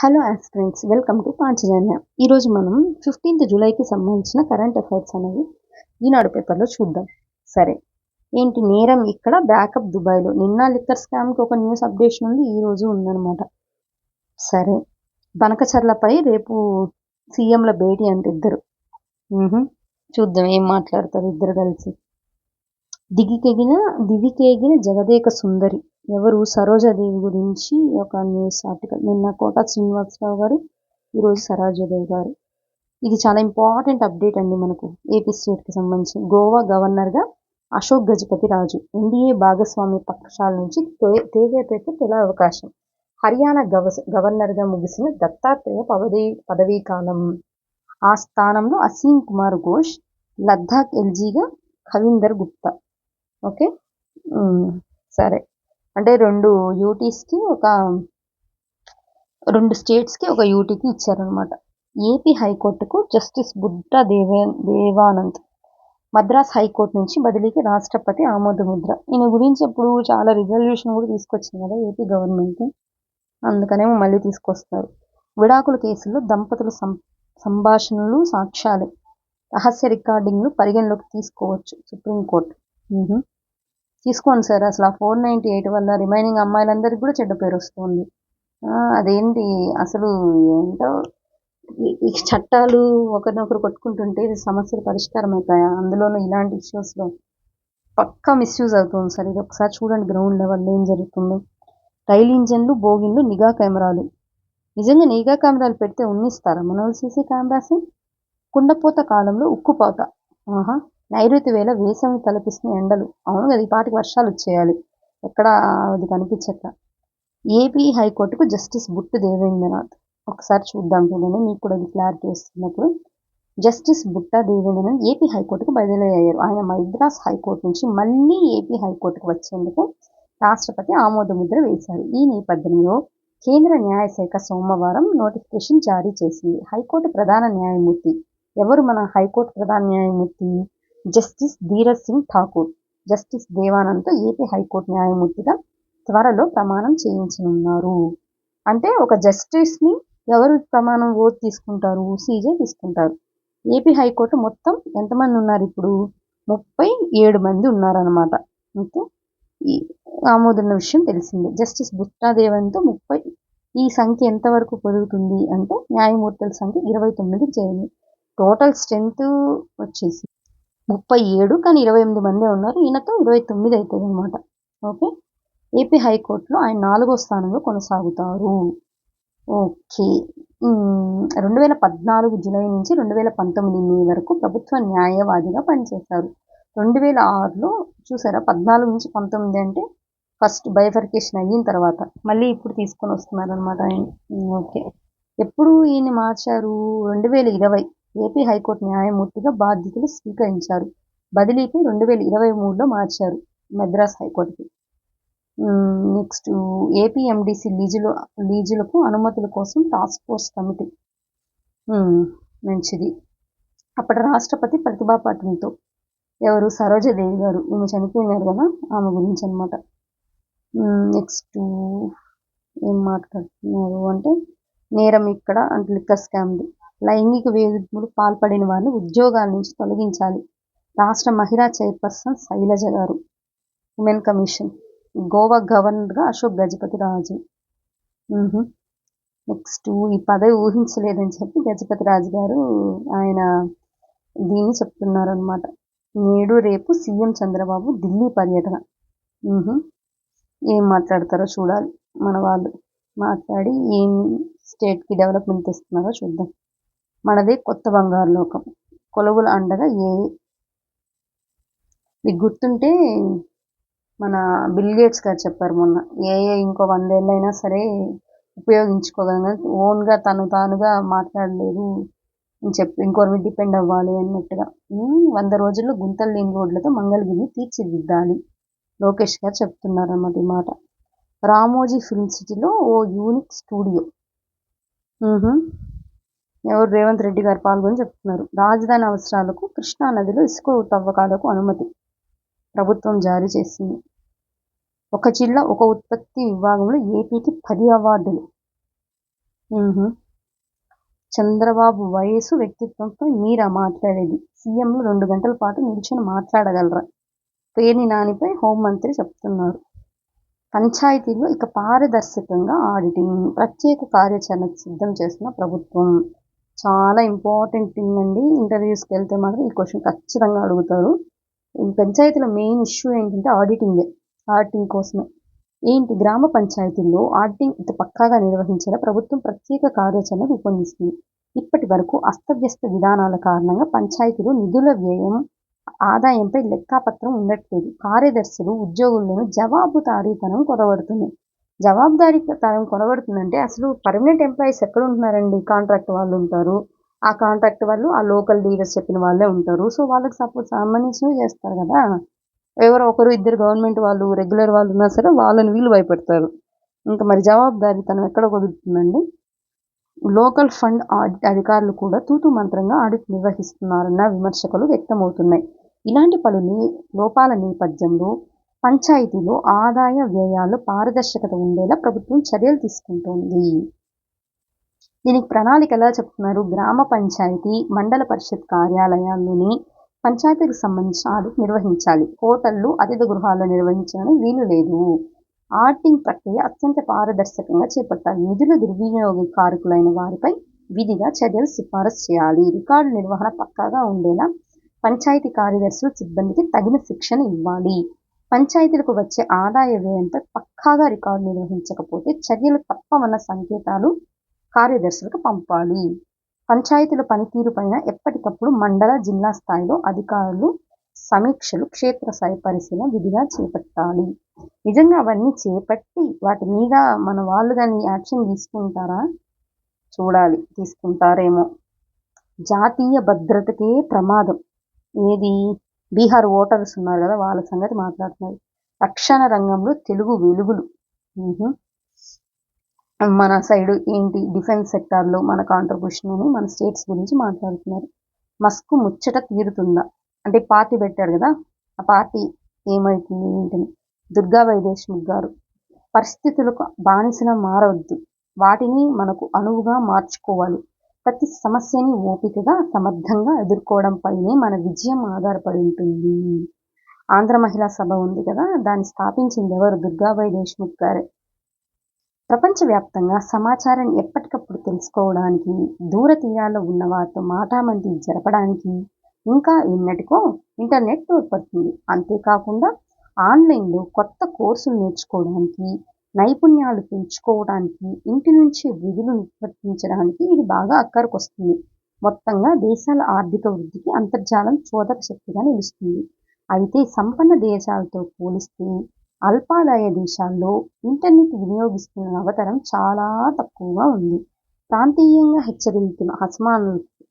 Hello aspirants, welcome to Panchajanya. ఈరోజు మనం 15th జూలైకి సంబంధించిన కరెంట్ అఫైర్స్ అనేవి ఈనాడు పేపర్లో చూద్దాం. సరే, ఏంటి నేరం ఇక్కడ, బ్యాకప్ దుబాయ్లో. నిన్న లిక్కర్ స్కామ్కి ఒక న్యూస్ అప్డేషన్ ఉంది, ఈరోజు ఉందన్నమాట. సరే, బనకచర్లపై రేపు సీఎంల భేటీ అంటే ఇద్దరు. చూద్దాం ఏం మాట్లాడతారు ఇద్దరు కలిసి. దివికేగిన జగదేక సుందరి ఎవరు? సరోజాదేవి గురించి ఒక న్యూస్ ఆర్టికల్. నిన్న కోట శ్రీనివాసరావు గారు, ఈరోజు సరోజాదేవి గారు. ఇది చాలా ఇంపార్టెంట్ అప్డేట్ అండి మనకు ఏపీ స్టేట్కి సంబంధించి. గోవా గవర్నర్గా అశోక్ గజపతి రాజు. ఎన్డీఏ భాగస్వామ్య పక్షాల నుంచి తేజేపేట తొలి అవకాశం. హర్యానా గవర్నర్గా ముగిసిన దత్తాత్రేయ పదవీ కాలం. ఆ స్థానంలో అసీం కుమార్ ఘోష్. లద్దాఖ్ ఎల్జీగా కవిందర్ గుప్తా. ఓకే, సరే. అంటే రెండు స్టేట్స్కి ఒక యూటీకి ఇచ్చారనమాట. ఏపీ హైకోర్టుకు జస్టిస్ బుట్టా దేవానంద్. మద్రాస్ హైకోర్టు నుంచి బదిలీకి రాష్ట్రపతి ఆమోదముద్ర. ఈయన గురించి అప్పుడు చాలా రిజల్యూషన్ కూడా తీసుకొచ్చింది కదా ఏపీ గవర్నమెంట్, అందుకనేమో మళ్ళీ తీసుకొస్తారు. విడాకుల కేసుల్లో దంపతుల సంభాషణలు, సాక్ష్యాలు, రహస్య రికార్డింగ్లు పరిగణలోకి తీసుకోవచ్చు సుప్రీంకోర్టు. తీసుకోండి సార్. అసలు ఆ 498 వల్ల రిమైనింగ్ అమ్మాయిలందరికీ కూడా చెడ్డ పేరు వస్తుంది. అదేంటి అసలు ఏంటో, ఈ చట్టాలు ఒకరినొకరు కొట్టుకుంటుంటే సమస్యలు పరిష్కారం అవుతాయా? అందులోనూ ఇలాంటి ఇష్యూస్లో పక్కా మిస్యూజ్ అవుతుంది సార్. ఇది ఒకసారి చూడండి గ్రౌండ్ లెవెల్లో ఏం జరుగుతుందో. రైలు ఇంజన్లు, బోగిన్లు, నిఘా కెమెరాలు. నిజంగా నిఘా కెమెరాలు పెడితే ఉన్నిస్తారా మన సీసీ కెమెరాస్? కుండపోత కాలంలో ఉక్కుపోత. నైరుతి వేళ వేసవి తలపిస్తున్న ఎండలు. అవును కదా, ఈ పాటికి వర్షాలు వచ్చేయాలి, ఎక్కడ అది కనిపించక. ఏపీ హైకోర్టుకు జస్టిస్ బుట్టు దేవేంద్రనాథ్. ఒకసారి చూద్దాం చూడండి, మీకు కూడా అది క్లారిటీ వస్తున్నప్పుడు. జస్టిస్ బుట్టా దేవేంద్రనాథ్ ఏపీ హైకోర్టుకు బదిలీ అయ్యారు. ఆయన మద్రాస్ హైకోర్టు నుంచి మళ్ళీ ఏపీ హైకోర్టుకు వచ్చేందుకు రాష్ట్రపతి ఆమోదముద్ర వేశారు. ఈ నేపథ్యంలో కేంద్ర న్యాయశాఖ సోమవారం నోటిఫికేషన్ జారీ చేసింది. హైకోర్టు ప్రధాన న్యాయమూర్తి ఎవరు? మన హైకోర్టు ప్రధాన న్యాయమూర్తి జస్టిస్ ధీరజ్ సింగ్ ఠాకూర్. జస్టిస్ దేవానంద్తో ఏపీ హైకోర్టు న్యాయమూర్తిగా త్వరలో ప్రమాణం చేయించనున్నారు. అంటే ఒక జస్టిస్ని ఎవరు ప్రమాణం ఓత్ తీసుకుంటారు? సీజే తీసుకుంటారు. ఏపీ హైకోర్టు మొత్తం ఎంతమంది ఉన్నారు ఇప్పుడు? 37 మంది ఉన్నారనమాట. ఓకే, ఈ ఆమోదన విషయం తెలిసిందే. జస్టిస్ బుట్టా దేవన్తో 30. ఈ సంఖ్య ఎంతవరకు పెరుగుతుంది అంటే న్యాయమూర్తుల సంఖ్య 29కి చేరింది. టోటల్ స్ట్రెంత్ వచ్చేసి 37, కానీ 28 మందే ఉన్నారు. ఈయనతో 29 అవుతుంది అనమాట. ఓకే, ఏపీ హైకోర్టులో ఆయన 4వ స్థానంలో కొనసాగుతారు. ఓకే, 2014 జూలై నుంచి 2019 మే వరకు ప్రభుత్వ న్యాయవాదిగా పనిచేశారు. 2006లో చూసారా, 14 నుంచి 19 అంటే ఫస్ట్ బైఫర్కేషన్ అయిన తర్వాత మళ్ళీ ఇప్పుడు తీసుకొని వస్తున్నారనమాట ఆయన. ఓకే, ఎప్పుడు ఈయన మార్చారు? 2020 ఏపీ హైకోర్టు న్యాయమూర్తిగా బాధ్యతలు స్వీకరించారు. బదిలీపై 2023లో మార్చారు మద్రాస్ హైకోర్టుకి. నెక్స్ట్, ఏపీఎండిసి లీజులకు అనుమతుల కోసం టాస్క్ ఫోర్స్ కమిటీ. మంచిది. అప్పటి రాష్ట్రపతి ప్రతిభా పాటిల్తో. ఎవరు? సరోజాదేవి గారు. ఈమె చనిపోయినారు కదా, ఆమె గురించి అనమాట. నెక్స్ట్ ఏం మాట్లాడుతున్నారు అంటే, నేరం ఇక్కడ అంటే లిక్కర్ స్కామ్ది. లైంగిక వేధింపులు పాల్పడిన వారిని ఉద్యోగాల నుంచి తొలగించాలి. రాష్ట్ర మహిళా చైర్పర్సన్ శైలజ గారు. Women commission. గోవా గవర్నర్గా అశోక్ గజపతి రాజు. నెక్స్ట్, ఈ పదవి ఊహించలేదని చెప్పి గజపతి రాజు గారు ఆయన దీన్ని చెప్తున్నారనమాట. నేడు రేపు సీఎం చంద్రబాబు ఢిల్లీ పర్యటన. ఏం మాట్లాడతారో చూడాలి మన వాళ్ళు. మాట్లాడి ఏం స్టేట్కి డెవలప్మెంట్ తెస్తున్నారో చూద్దాం. మనదే కొత్త బంగారు లోకం. కొలువుల అండగా మీకు గుర్తుంటే మన బిల్ గేట్స్ గారు చెప్పారు మొన్న, ఇంకో 100 ఏళ్ళైనా సరే ఉపయోగించుకోగలను, ఓన్గా తానుగా మాట్లాడలేదు అని చెప్పి ఇంకోరి మీద డిపెండ్ అవ్వాలి అన్నట్టుగా. 100 రోజుల్లో గుంతలు లేని రోడ్లతో మంగళగిరిని తీర్చిదిద్దాలి లోకేష్ గారు చెప్తున్నారన్నమాట ఈ మాట. రామోజీ ఫిల్మ్ సిటీలో ఓ యూనిక్ స్టూడియో. ఎవరు? రేవంత్ రెడ్డి గారు పాల్గొని చెప్తున్నారు. రాజధాని అవసరాలకు కృష్ణానదిలో ఇసుక తవ్వకాలకు అనుమతి ప్రభుత్వం జారీ చేసింది. ఒక జిల్లా ఒక ఉత్పత్తి విభాగంలో ఏపీకి 10 అవార్డులు. హుహు. చంద్రబాబు వయసు, వ్యక్తిత్వంపై మీరా మాట్లాడేది? సీఎంలు 2 గంటల పాటు నిల్చొని మాట్లాడగలరా? పేర్ని నానిపై హోంమంత్రి చెప్తున్నారు. పంచాయతీల్లో ఇక పారదర్శకంగా ఆడిటింగ్, ప్రత్యేక కార్యాచరణకు సిద్ధం చేస్తున్న ప్రభుత్వం. చాలా ఇంపార్టెంట్ థింగ్ అండి. ఇంటర్వ్యూస్కి వెళ్తే మాత్రం ఈ క్వశ్చన్ ఖచ్చితంగా అడుగుతారు. ఈ పంచాయతీలో మెయిన్ ఇష్యూ ఏంటంటే ఆడిటింగే. ఆడిటింగ్ కోసమే. ఏంటి గ్రామ పంచాయతీల్లో ఆడిటింగ్ ఇంత పక్కాగా నిర్వహించేలా ప్రభుత్వం ప్రత్యేక కార్యాచరణ రూపొందిస్తుంది. ఇప్పటి వరకు అస్తవ్యస్త విధానాల కారణంగా పంచాయతీలో నిధుల వ్యయం, ఆదాయంపై లెక్కాపత్రం ఉండట్లేదు. కార్యదర్శులు, ఉద్యోగుల్లోనూ జవాబుదారీతనం కొరవడుతుంది. జవాబుదారీతనం కొరవడుతుందంటే అసలు పర్మనెంట్ ఎంప్లాయీస్ ఎక్కడ ఉంటున్నారండి? కాంట్రాక్ట్ వాళ్ళు ఉంటారు. ఆ కాంట్రాక్ట్ వాళ్ళు ఆ లోకల్ లీడర్స్ చెప్పిన వాళ్ళే ఉంటారు. సో వాళ్ళకి సంబంధించినవి చేస్తారు కదా. ఎవరో ఒకరు ఇద్దరు గవర్నమెంట్ వాళ్ళు, రెగ్యులర్ వాళ్ళు ఉన్నా సరే వాళ్ళని వీళ్ళు భయపెడతారు. ఇంకా మరి జవాబుదారీతనం ఎక్కడ కుదురుతుందండి? లోకల్ ఫండ్ ఆడిట్ అధికారులు కూడా తూతూ మంత్రంగా ఆడిట్ నిర్వహిస్తున్నారన్న విమర్శలు వ్యక్తమవుతున్నాయి. ఇలాంటి పలు లోపాల నేపథ్యంలో పంచాయతీలో ఆదాయ వ్యయాల్లో పారదర్శకత ఉండేలా ప్రభుత్వం చర్యలు తీసుకుంటోంది. దీనికి ప్రణాళిక ఎలా చెప్తున్నారు? గ్రామ పంచాయతీ, మండల పరిషత్ కార్యాలయాల్లోని పంచాయతీకి సంబంధించిన ఆడిట్ నిర్వహించాలి. హోటళ్లు, అతిథి గృహాల్లో నిర్వహించడానికి వీలు లేదు. ఆడిటింగ్ ప్రక్రియ అత్యంత పారదర్శకంగా చేపట్టాలి. నిధుల దుర్వినియోగకారకులైన వారిపై విధిగా చర్యలు సిఫారసు చేయాలి. రికార్డు నిర్వహణ పక్కాగా ఉండేలా పంచాయతీ కార్యదర్శులు, సిబ్బందికి తగిన శిక్షణ ఇవ్వాలి. పంచాయతీలకు వచ్చే ఆదాయ వ్యయంపై పక్కాగా రికార్డు నిర్వహించకపోతే చర్యలు తప్పవన్న సంకేతాలు కార్యదర్శులకు పంపాలి. పంచాయతీల పనితీరుపైన ఎప్పటికప్పుడు మండల, జిల్లా స్థాయిలో అధికారులు సమీక్షలు, క్షేత్రస్థాయి పరిశీలన విధిగా చేపట్టాలి. నిజంగా అవన్నీ చేపట్టి వాటి మీద మన వాళ్ళు దాన్ని యాక్షన్ తీసుకుంటారా? చూడాలి. తీసుకుంటారేమో. జాతీయ భద్రతకే ప్రమాదం. ఏది? బీహార్ ఓటర్స్ ఉన్నారు కదా, వాళ్ళ సంగతి మాట్లాడుతున్నారు. రక్షణ రంగంలో తెలుగు వెలుగులు. మన సైడు ఏంటి? డిఫెన్స్ సెక్టార్లో మన కాంట్రిబ్యూషన్ అని మన స్టేట్స్ గురించి మాట్లాడుతున్నారు. మస్కు ముచ్చట తీరుతుందా? అంటే పార్టీ పెట్టారు కదా, ఆ పార్టీ ఏమవుతుంది ఏంటని. దుర్గాబాయి దేశ్ముఖ్ గారు, పరిస్థితులకు బానిసలా మారవద్దు, వాటిని మనకు అనువుగా మార్చుకోవాలి. ప్రతి సమస్యని ఓపికగా, సమర్థంగా ఎదుర్కోవడంపైనే మన విజయం ఆధారపడి ఉంటుంది. ఆంధ్ర మహిళా సభ ఉంది కదా, దాన్ని స్థాపించింది ఎవరు? దుర్గాబాయి దేశ్ముఖ్ గారే. ప్రపంచవ్యాప్తంగా సమాచారాన్ని ఎప్పటికప్పుడు తెలుసుకోవడానికి, దూర తీరాల్లో ఉన్న వారితో మాటామంతి జరపడానికి ఇంకా ఎన్నటికో ఇంటర్నెట్ తోడ్పడుతుంది. అంతేకాకుండా ఆన్లైన్లో కొత్త కోర్సులు నేర్చుకోవడానికి, నైపుణ్యాలు పెంచుకోవడానికి, ఇంటి నుంచి విధులు నిర్వర్తించడానికి ఇది బాగా అక్కరకొస్తుంది. మొత్తంగా దేశాల ఆర్థిక వృద్ధికి అంతర్జాలం చోదక శక్తిగా నిలుస్తుంది. అయితే సంపన్న దేశాలతో పోలిస్తే అల్పాదాయ దేశాల్లో ఇంటర్నెట్ వినియోగిస్తున్న అవతరం చాలా తక్కువగా ఉంది. ప్రాంతీయంగా హెచ్చరిస్తున్న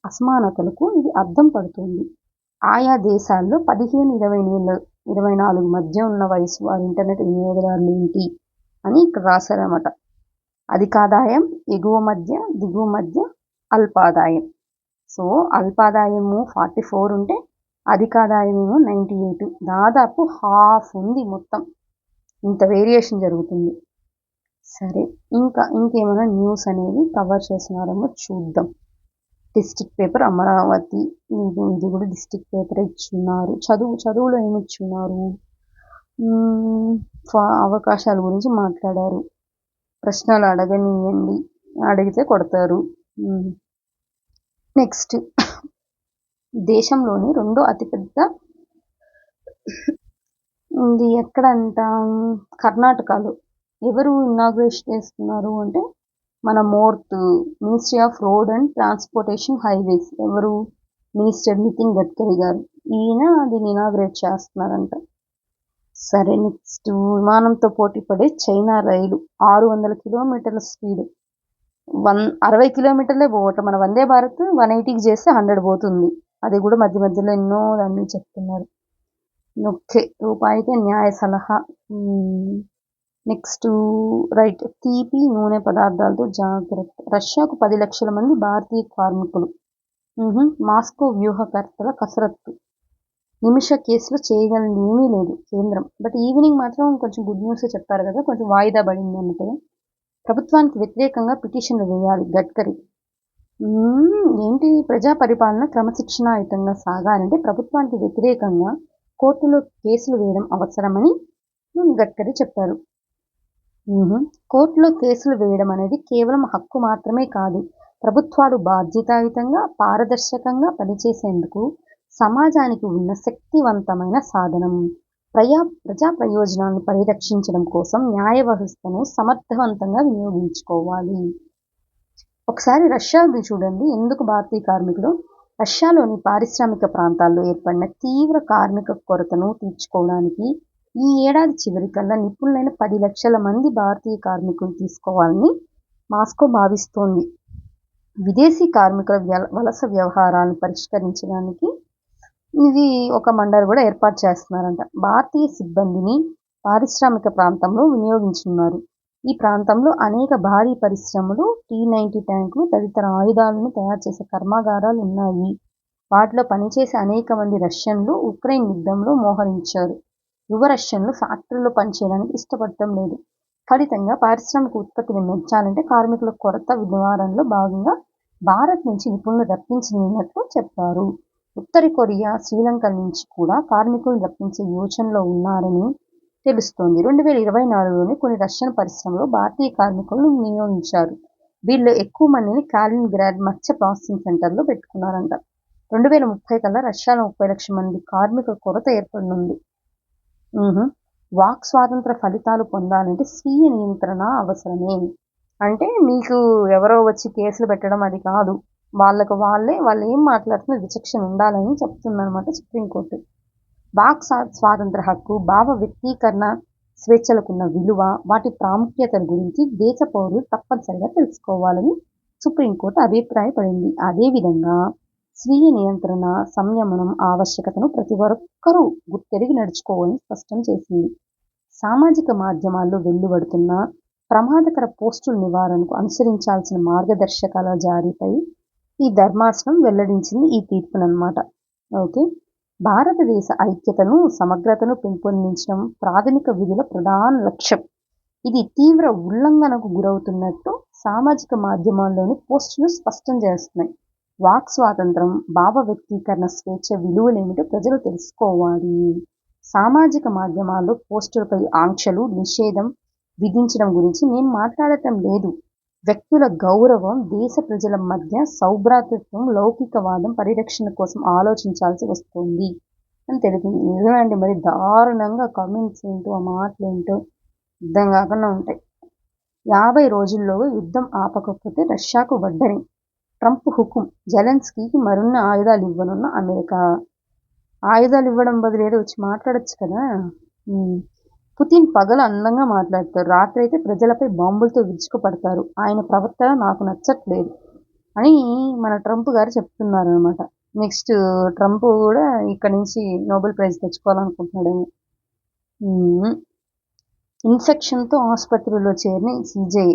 అసమానతలకు ఇది అద్దం పడుతుంది. ఆయా దేశాల్లో 15-24 మధ్య ఉన్న వయసు వారి ఇంటర్నెట్ వినియోగదారులు ఏంటి అని ఇక్కడ రాశారన్నమాట. అధికాదాయం, ఎగువ మధ్య, దిగువ మధ్య, అల్పాదాయం. సో అల్పాదాయము 44 ఉంటే అధికాదాయమేమో 98. దాదాపు హాఫ్ ఉంది మొత్తం. ఇంత వేరియేషన్ జరుగుతుంది. సరే, ఇంకేమైనా న్యూస్ అనేది కవర్ చేస్తున్నారేమో చూద్దాం. డిస్ట్రిక్ట్ పేపర్ అమరావతి, ఇది కూడా డిస్ట్రిక్ట్ పేపర్ ఇచ్చున్నారు. చదువులో ఏమి ఇచ్చున్నారు? అవకాశాల గురించి మాట్లాడారు. ప్రశ్నలు అడగనియండి, అడిగితే కొడతారు. నెక్స్ట్, దేశంలోని రెండో అతిపెద్ద ఇది ఎక్కడంట? కర్ణాటకలో. ఎవరు ఇనాగ్రేషన్ చేస్తున్నారు అంటే మన ministry of road and transportation highways. ఎవరు? మినిస్టర్ నితిన్ గడ్కరీ గారు. ఈయన దీన్ని ఇనాగ్రేట్ చేస్తున్నారంట. సరే, నెక్స్ట్, విమానంతో పోటీ పడే చైనా రైలు 600 కిలోమీటర్ల స్పీడ్, 60 కిలోమీటర్లే పోవటం. మన వందే భారత్ 180కి చేస్తే 100 పోతుంది. అది కూడా మధ్య మధ్యలో ఎన్నో దాన్ని చెప్తున్నారు. ఓకే, రూపాయికి న్యాయ సలహా. నెక్స్ట్, రైట్, తీపి నూనె పదార్థాలతో జాగ్రత్త. రష్యాకు 10 లక్షల మంది భారతీయ కార్మికులు. మాస్కో వ్యూహకర్తల కసరత్తు. నిమిష కేసులో చేయగలిగింది ఏమీ లేదు కేంద్రం. బట్ ఈవినింగ్ మాత్రం కొంచెం గుడ్ న్యూస్ చెప్పారు కదా, కొంచెం వాయిదా పడింది అన్నట్టుగా. ప్రభుత్వానికి వ్యతిరేకంగా పిటిషన్లు వేయాలి గడ్కరీ. ఏంటి ప్రజా పరిపాలన క్రమశిక్షణాయుతంగా సాగాలంటే ప్రభుత్వానికి వ్యతిరేకంగా కోర్టులో కేసులు వేయడం అవసరమని గడ్కరీ చెప్పారు. కోర్టులో కేసులు వేయడం అనేది కేవలం హక్కు మాత్రమే కాదు, ప్రభుత్వాలు బాధ్యతాయుతంగా పారదర్శకంగా పనిచేసేందుకు సమాజానికి ఉన్న శక్తివంతమైన సాధనం. ప్రజా ప్రయోజనాలను పరిరక్షించడం కోసం న్యాయ వ్యవస్థను సమర్థవంతంగా వినియోగించుకోవాలి. ఒకసారి రష్యాది చూడండి. ఎందుకు భారతీయ కార్మికులు రష్యాలోని పారిశ్రామిక ప్రాంతాల్లో ఏర్పడిన తీవ్ర కార్మిక కొరతను తీర్చుకోవడానికి ఈ ఏడాది చివరికల్లా నిపుణులైన 10 లక్షల మంది భారతీయ కార్మికులు తీసుకోవాలని మాస్కో భావిస్తోంది. విదేశీ కార్మికుల వలస వ్యవహారాలను పరిష్కరించడానికి ఇది ఒక మండలి కూడా ఏర్పాటు చేస్తున్నారంట. భారతీయ సిబ్బందిని పారిశ్రామిక ప్రాంతంలో వినియోగించున్నారు. ఈ ప్రాంతంలో అనేక భారీ పరిశ్రమలు, T-90 ట్యాంకులు, తదితర ఆయుధాలను తయారు చేసే కర్మాగారాలు ఉన్నాయి. వాటిలో పనిచేసే అనేక మంది రష్యన్లు ఉక్రెయిన్ యుద్ధంలో మోహరించారు. యువ రష్యన్లు ఫ్యాక్టరీలో పనిచేయడానికి ఇష్టపడటం లేదు. ఫలితంగా పారిశ్రామిక ఉత్పత్తిని పెంచాలంటే కార్మికుల కొరత నివారణలో భాగంగా భారత్ నుంచి నిపుణులు రప్పించనున్నట్లు చెప్పారు. ఉత్తర కొరియా, శ్రీలంక నుంచి కూడా కార్మికులను రప్పించే యోచనలో ఉన్నారని తెలుస్తోంది. 2024లోనే కొన్ని రష్యన్ పరిశ్రమలో భారతీయ కార్మికులను నియోగించారు. వీళ్ళు ఎక్కువ మందిని కాలినిన్గ్రాడ్ మత్స్య ప్రాసెసింగ్ సెంటర్లో పెట్టుకున్నారంట. 2030 కల్లా రష్యాలో 30 లక్షల మంది కార్మికుల కొరత ఏర్పడనుంది. వాక్ స్వాతంత్ర ఫలితాలు పొందాలంటే స్వీయ నియంత్రణ అవసరమే. అంటే మీకు ఎవరో వచ్చి కేసులు పెట్టడం అది కాదు, వాళ్ళు ఏం మాట్లాడుతున్న విచక్షణ ఉండాలని చెప్తుందన్నమాట సుప్రీంకోర్టు. వాక్ స్వాతంత్ర హక్కు, భావ వ్యక్తీకరణ స్వేచ్ఛలకున్న విలువ, వాటి ప్రాముఖ్యతల గురించి దేశ పౌరులు తప్పనిసరిగా తెలుసుకోవాలని సుప్రీంకోర్టు అభిప్రాయపడింది. అదేవిధంగా స్వీయ నియంత్రణ, సంయమనం ఆవశ్యకతను ప్రతి ఒక్కరూ గుర్తెరిగి నడుచుకోవాలని స్పష్టం చేసింది. సామాజిక మాధ్యమాల్లో వెలువడుతున్న ప్రమాదకర పోస్టుల నివారణకు అనుసరించాల్సిన మార్గదర్శకాల జారీపై ఈ ధర్మాసనం వెల్లడించింది ఈ తీర్పునన్నమాట. ఓకే, భారతదేశ ఐక్యతను, సమగ్రతను పెంపొందించడం ప్రాథమిక విధుల ప్రధాన లక్ష్యం. ఇది తీవ్ర ఉల్లంఘనకు గురవుతున్నట్టు సామాజిక మాధ్యమాల్లోని పోస్టులు స్పష్టం చేస్తున్నాయి. వాక్ స్వాతంత్రం, భావ వ్యక్తీకరణ స్వేచ్ఛ విలువలేమిటో ప్రజలు తెలుసుకోవాలి. సామాజిక మాధ్యమాల్లో పోస్టులపై ఆంక్షలు, నిషేధం విధించడం గురించి నేను మాట్లాడటం లేదు. వ్యక్తుల గౌరవం, దేశ ప్రజల మధ్య సౌభ్రాతృత్వం, లౌకికవాదం పరిరక్షణ కోసం ఆలోచించాల్సి వస్తుంది అని తెలిపింది. నిజమండి, మరి దారుణంగా కమెంట్స్ ఏంటో, ఆ మాటలేంటో యుద్ధం కాకుండా ఉంటాయి. 50 రోజుల్లో యుద్ధం ఆపకపోతే రష్యాకు వడ్డని ట్రంప్ హుకుం. జెలెన్స్కీకి మరిన్ని ఆయుధాలు ఇవ్వనున్న అమెరికా. ఆయుధాలు ఇవ్వడం బదులు ఏదో వచ్చి మాట్లాడచ్చు కదా. పుతిన్ పగలు అందంగా మాట్లాడతారు, రాత్రి అయితే ప్రజలపై బాంబులతో విరుచుకుపడతారు. ఆయన ప్రవర్తన నాకు నచ్చట్లేదు అని మన ట్రంప్ గారు చెప్తున్నారు అనమాట. నెక్స్ట్ ట్రంప్ కూడా ఇక్కడ నుంచి నోబెల్ ప్రైజ్ తెచ్చుకోవాలనుకుంటున్నాడేమో. ఇన్ఫెక్షన్తో ఆసుపత్రిలో చేరిన CJI.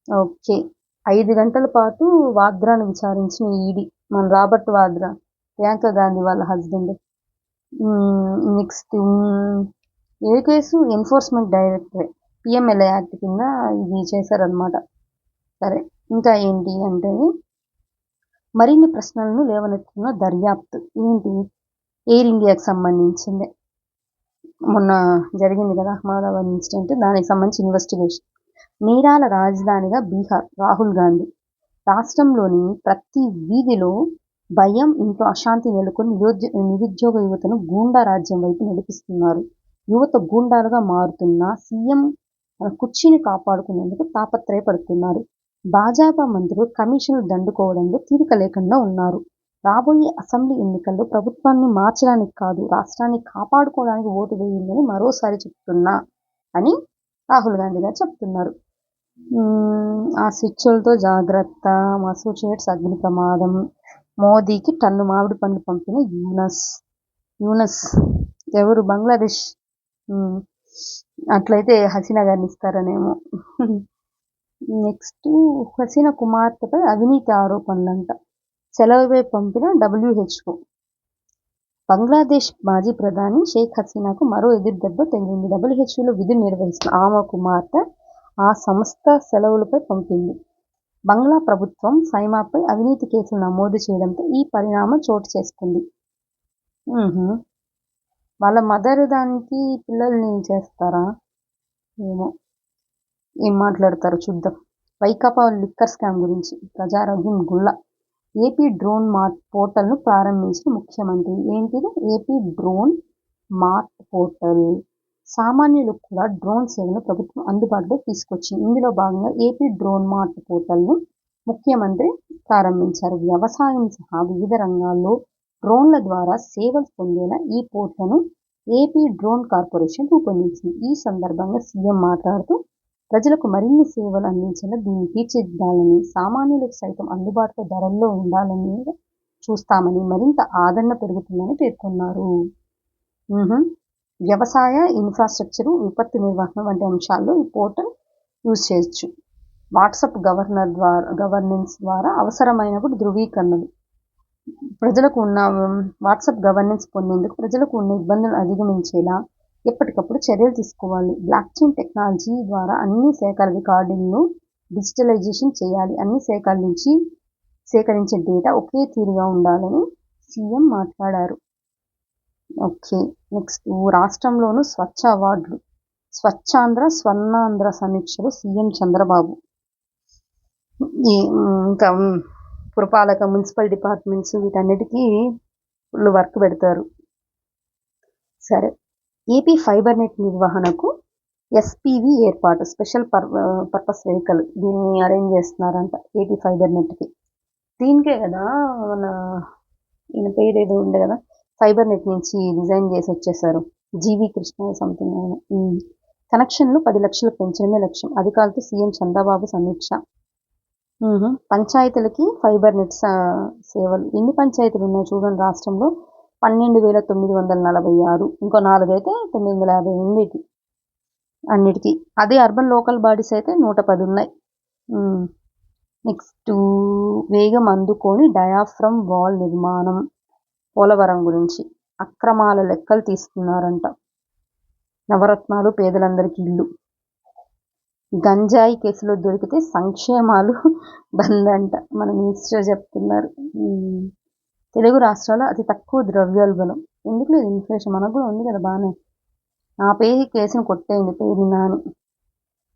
ఓకే, 5 గంటల పాటు వాద్రాను విచారించిన ఈడీ. మన రాబర్ట్ వాద్రా, ప్రియాంక గాంధీ వాళ్ళ హస్బెండ్. నెక్స్ట్ ఏ case? Enforcement directorate PMLA act కింద ఇది చేశారనమాట. సరే, ఇంకా ఏంటి అంటే మరిన్ని ప్రశ్నలను లేవనెత్తుతున్న దర్యాప్తు. ఏంటి? ఎయిర్ ఇండియాకి సంబంధించింది. మొన్న జరిగింది కదా అహ్మదాబాద్ ఇన్సిడెంట్, దానికి సంబంధించి ఇన్వెస్టిగేషన్. నేరాల రాజధానిగా బీహార్, రాహుల్ గాంధీ. రాష్ట్రంలోని ప్రతి వీధిలో భయం, ఇంట్లో అశాంతి నెలకొని నిరుద్యోగ యువతను గూండా రాజ్యం వైపు నడిపిస్తున్నారు. యువత గూండాలుగా మారుతున్న సీఎం కుర్చీని కాపాడుకునేందుకు తాపత్రయపడుతున్నారు. భాజపా మంత్రులు కమిషన్లు దండుకోవడంలో తీరిక లేకుండా ఉన్నారు. రాబోయే అసెంబ్లీ ఎన్నికల్లో ప్రభుత్వాన్ని మార్చడానికి కాదు, రాష్ట్రాన్ని కాపాడుకోవడానికి ఓటు వేయిందని మరోసారి చెప్తున్నా అని రాహుల్ గాంధీ గారు చెప్తున్నారు. ఆ స్విచ్లతో జాగ్రత్త, మసూచేట్స్ అగ్ని ప్రమాదం, మోదీకి టన్ను మామిడి పండ్లు పంపిన యూనస్ ఎవరు? బంగ్లాదేశ్. అట్లయితే హసీనా గారిని ఇస్తారనేమో. నెక్స్ట్ హసీనా కుమార్తెపై అవినీతి ఆరోపణలంట, సెలవుపై పంపిన WHO. బంగ్లాదేశ్ మాజీ ప్రధాని షేక్ హసీనాకు మరో ఎదురుదెబ్బ తగిలింది. WHOలో విధులు నిర్వహిస్తున్న ఆమె కుమార్తె ఆ సంస్థ సెలవులపై పంపింది. బంగ్లా ప్రభుత్వం సైమాపై అవినీతి కేసులు నమోదు చేయడంతో ఈ పరిణామం చోటు చేసుకుంది. వాళ్ళ మదర్ దానికి పిల్లల్ని చేస్తారా ఏమో, ఏం మాట్లాడతారో చూద్దాం. వైకాపా లిక్కర్ స్కామ్ గురించి ప్రజారోగ్యం గుల్ల. ఏపీ డ్రోన్ మార్ట్ పోర్టల్ను ప్రారంభించిన ముఖ్యమంత్రి. ఏంటిది? AP drone mart portal. సామాన్యులకు కూడా డ్రోన్ సేవలను ప్రభుత్వం అందుబాటులో తీసుకొచ్చింది. ఇందులో భాగంగా ఏపీ డ్రోన్ మార్ట్ పోర్టల్ను ముఖ్యమంత్రి ప్రారంభించారు. వ్యవసాయం సహా వివిధ రంగాల్లో డ్రోన్ల ద్వారా సేవలు పొందేలా ఈ పోర్టల్ను ఏపీ డ్రోన్ కార్పొరేషన్ రూపొందించింది. ఈ సందర్భంగా సీఎం మాట్లాడుతూ ప్రజలకు మరిన్ని సేవలు అందించేలా దీన్ని తీర్చిదిద్దాలని, సామాన్యులకు సైతం అందుబాటులో ధరల్లో ఉండాలని చూస్తామని, మరింత ఆదరణ పెరుగుతుందని పేర్కొన్నారు. వ్యవసాయ, ఇన్ఫ్రాస్ట్రక్చరు, విపత్తు నిర్వహణ వంటి అంశాల్లో ఈ పోర్టల్ యూజ్ చేయొచ్చు. వాట్సాప్ గవర్నెన్స్ ద్వారా అవసరమైనప్పుడు ధృవీకరణలు. ప్రజలకు ఉన్న వాట్సాప్ గవర్నెన్స్ పొందేందుకు ప్రజలకు ఉన్న ఇబ్బందులు అధిగమించేలా ఎప్పటికప్పుడు చర్యలు తీసుకోవాలి. బ్లాక్ చైన్ టెక్నాలజీ ద్వారా అన్ని శాఖల రికార్డులను డిజిటలైజేషన్ చేయాలి. అన్ని శాఖల నుంచి సేకరించే డేటా ఒకే తీరుగా ఉండాలని సీఎం మాట్లాడారు. ఓకే, నెక్స్ట్ రాష్ట్రంలోనూ స్వచ్ఛ అవార్డులు. స్వచ్ఛాంధ్ర, స్వర్ణాంధ్ర సమీక్షలు సీఎం చంద్రబాబు. ఇంకా పురపాలక, మున్సిపల్ డిపార్ట్మెంట్స్ వీటన్నిటికీ ఫుల్ వర్క్ పెడతారు. సరే, ఏపీ ఫైబర్ నెట్ నిర్వహణకు ఎస్పీవి ఏర్పాటు. స్పెషల్ పర్పస్ వెహికల్ దీన్ని అరేంజ్ చేస్తున్నారంట ఏపీ ఫైబర్ నెట్కి. దీనికే కదా మన ఈయన పేరు ఏదో ఉండే కదా, ఫైబర్ నెట్ నుంచి డిజైన్ చేసి వచ్చేసారు, జీవి కృష్ణ సంథింగ్. కనెక్షన్లు 10 లక్షలు పెంచడమే లక్ష్యం. అధికారులతో సీఎం చంద్రబాబు సమీక్ష. పంచాయతీలకి ఫైబర్ నెట్ సేవలు. ఎన్ని పంచాయతీలు ఉన్నాయి చూడండి రాష్ట్రంలో? 12,946. ఇంకో 4 అయితే 950 అన్నిటికీ. అదే అర్బన్ లోకల్ బాడీస్ అయితే 110 ఉన్నాయి. నెక్స్ట్, వేగం అందుకొని డయాఫ్రమ్ వాల్ నిర్మాణం. పోలవరం గురించి అక్రమాల లెక్కలు తీస్తున్నారంట. నవరత్నాలు, పేదలందరికీ ఇల్లు. గంజాయి కేసులో దొరికితే సంక్షేమాలు బంద్ అంట మన మినిస్టర్ చెప్తున్నారు. తెలుగు రాష్ట్రాల్లో అతి తక్కువ ద్రవ్యోల్బణం. ఎందుకు లేదు ఇన్ఫ్లేషన్? మనకు కూడా ఉంది కదా బాగానే. ఆ కేసును కొట్టేయండి పేరు నాని.